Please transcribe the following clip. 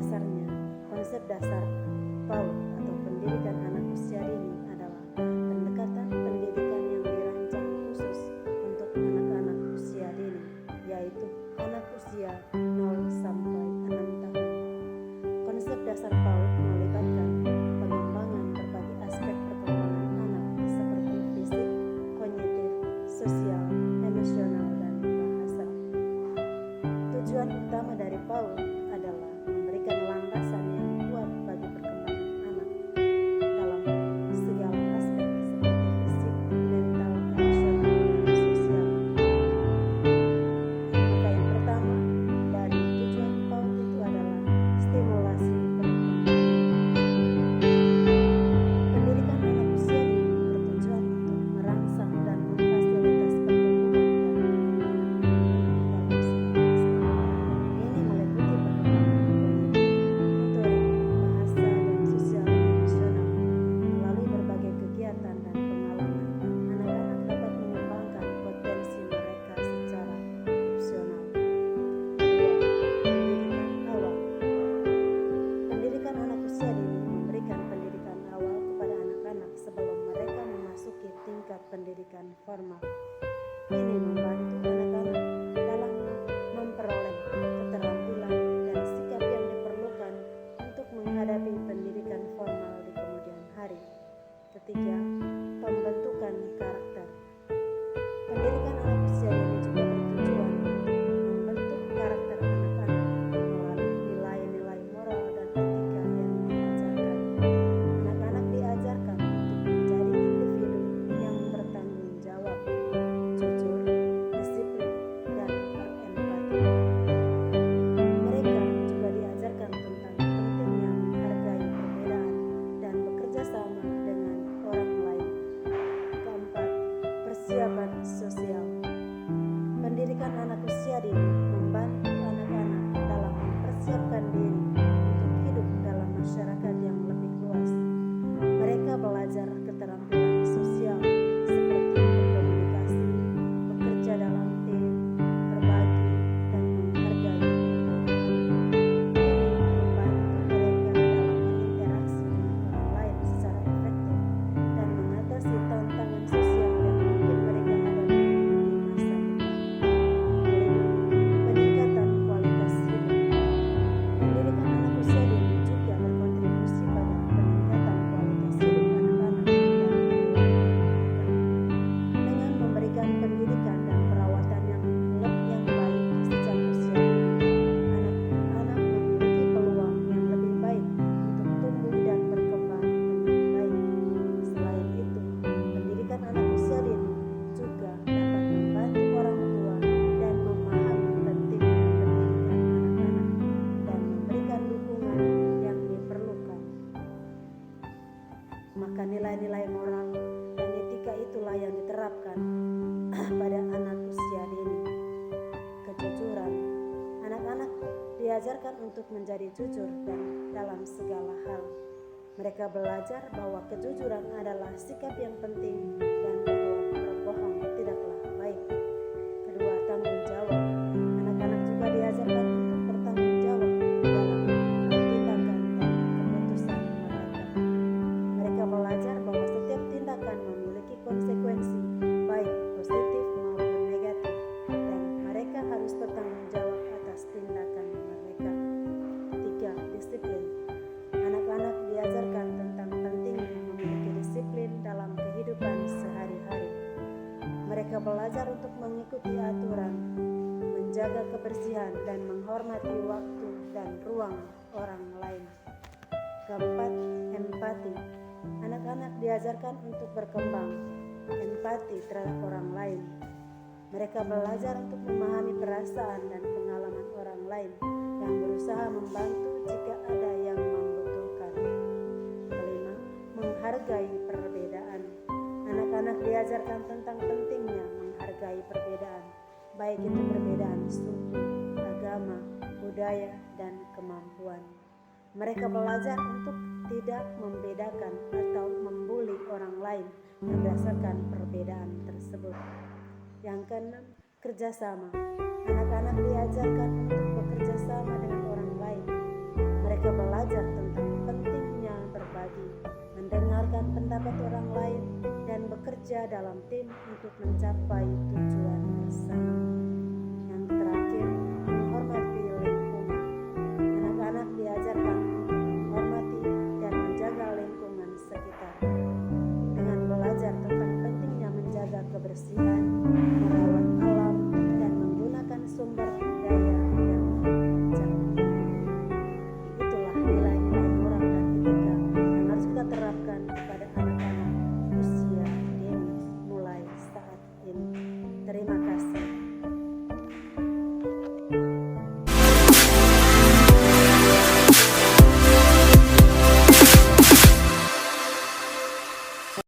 dasarnya, konsep dasar PAUD atau pendidikan anak usia dini adalah pendekatan pendidikan yang dirancang khusus untuk anak-anak usia dini, yaitu anak usia 0 sampai 6 tahun. Konsep dasar PAUD melibatkan pengembangan berbagai aspek perkembangan anak seperti fisik, kognitif, sosial, emosional, dan bahasa. Tujuan utama dari PAUD adalah memberikan landasan yang kuat bagi perkembangan anak dalam segala aspek seperti fisik, mental, emosional, dan sosial. Maka yang pertama dari tujuan PAUD itu adalah stimulasi perkembangan. Pendidikan anak usia dini bertujuan untuk merangsang dan memfasilitasi pertumbuhan dan pengembangan anak dalam segala aspek. Ini meliputi perkembangan kognitif, motorik, bahasa, dan sosial emosional. Melalui berbagai kegiatan dan pengalaman, anak-anak dapat mengembangkan potensi mereka secara opsional. Pendidikan awal. Pendidikan anak usia dini memberikan pendidikan awal kepada anak-anak sebelum mereka memasuki tingkat pendidikan formal. Ini membantu anak-anak dalam memperoleh keterampilan dan sikap yang diperlukan untuk menghadapi pendidikan formal di kemudian hari. Ketiga, pembentukan karakter. Pendidikan anak usia dini juga bertujuan untuk membentuk karakter anak-anak melalui nilai-nilai moral dan etika yang diajarkan. Anak-anak diajarkan untuk menjadi individu yang bertanggung jawab, jujur, disiplin, dan berempati. Mereka juga diajarkan tentang pentingnya menghargai perbedaan dan bekerja sama dengan orang lain. Keempat, persiapan sosial. Pendidikan anak usia dini membantu anak-anak dalam mempersiapkan diri untuk hidup dalam masyarakat yang lebih luas. Mereka belajar keterampilan sosial seperti berkomunikasi, bekerja dalam tim, berbagi, dan menghargai perbedaan. Ini membantu mereka dalam berinteraksi dengan orang lain secara efektif dan mengatasi tantangan sosial yang mungkin mereka hadapi di masa depan. Kelima, peningkatan kualitas hidup. Pendidikan anak usia dini juga berkontribusi pada peningkatan kualitas hidup anak-anak dan keluarga mereka. Dengan memberikan pendidikan dan perawatan yang baik sejak usia dini, anak-anak memiliki peluang yang lebih baik untuk tumbuh dan berkembang dengan baik. Selain itu, pendidikan anak usia dini juga dapat membantu orang tua dan memahami pentingnya pendidikan anak-anak dan memberikan dukungan yang diperlukan. Maka nilai-nilai moral dan etika itulah yang diterapkan pada anak usia dini. Kejujuran. Anak-anak diajarkan untuk menjadi jujur dan dalam segala hal. Mereka belajar bahwa kejujuran adalah sikap yang penting dan bahwa berbohong tidaklah baik. Kedua, tanggung jawab. Anak-anak juga diajarkan untuk bertanggung jawab dalam mengambil tindakan dan keputusan mereka. Mereka belajar bahwa setiap tindakan memiliki konsekuensi, baik positif maupun negatif, dan mereka harus bertanggung jawab atas tindakan mereka. Ketiga, disiplin. Anak-anak diajarkan tentang pentingnya memiliki disiplin dalam kehidupan sehari-hari. Mereka belajar untuk mengikuti aturan, menjaga kebersihan, dan menghormati waktu dan ruang orang lain. Keempat, empati. Anak-anak diajarkan untuk berkembang empati terhadap orang lain. Mereka belajar untuk memahami perasaan dan pengalaman orang lain dan berusaha membantu jika ada yang membutuhkan. Kelima, menghargai perbedaan. Anak-anak diajarkan tentang pentingnya menghargai perbedaan, baik itu perbedaan suku, agama, budaya, dan kemampuan. Mereka belajar untuk tidak membedakan atau membuli orang lain berdasarkan perbedaan tersebut. Yang keenam, kerjasama. Anak-anak diajarkan untuk bekerja sama dengan orang lain. Mereka bekerja dalam tim untuk mencapai tujuan bersama.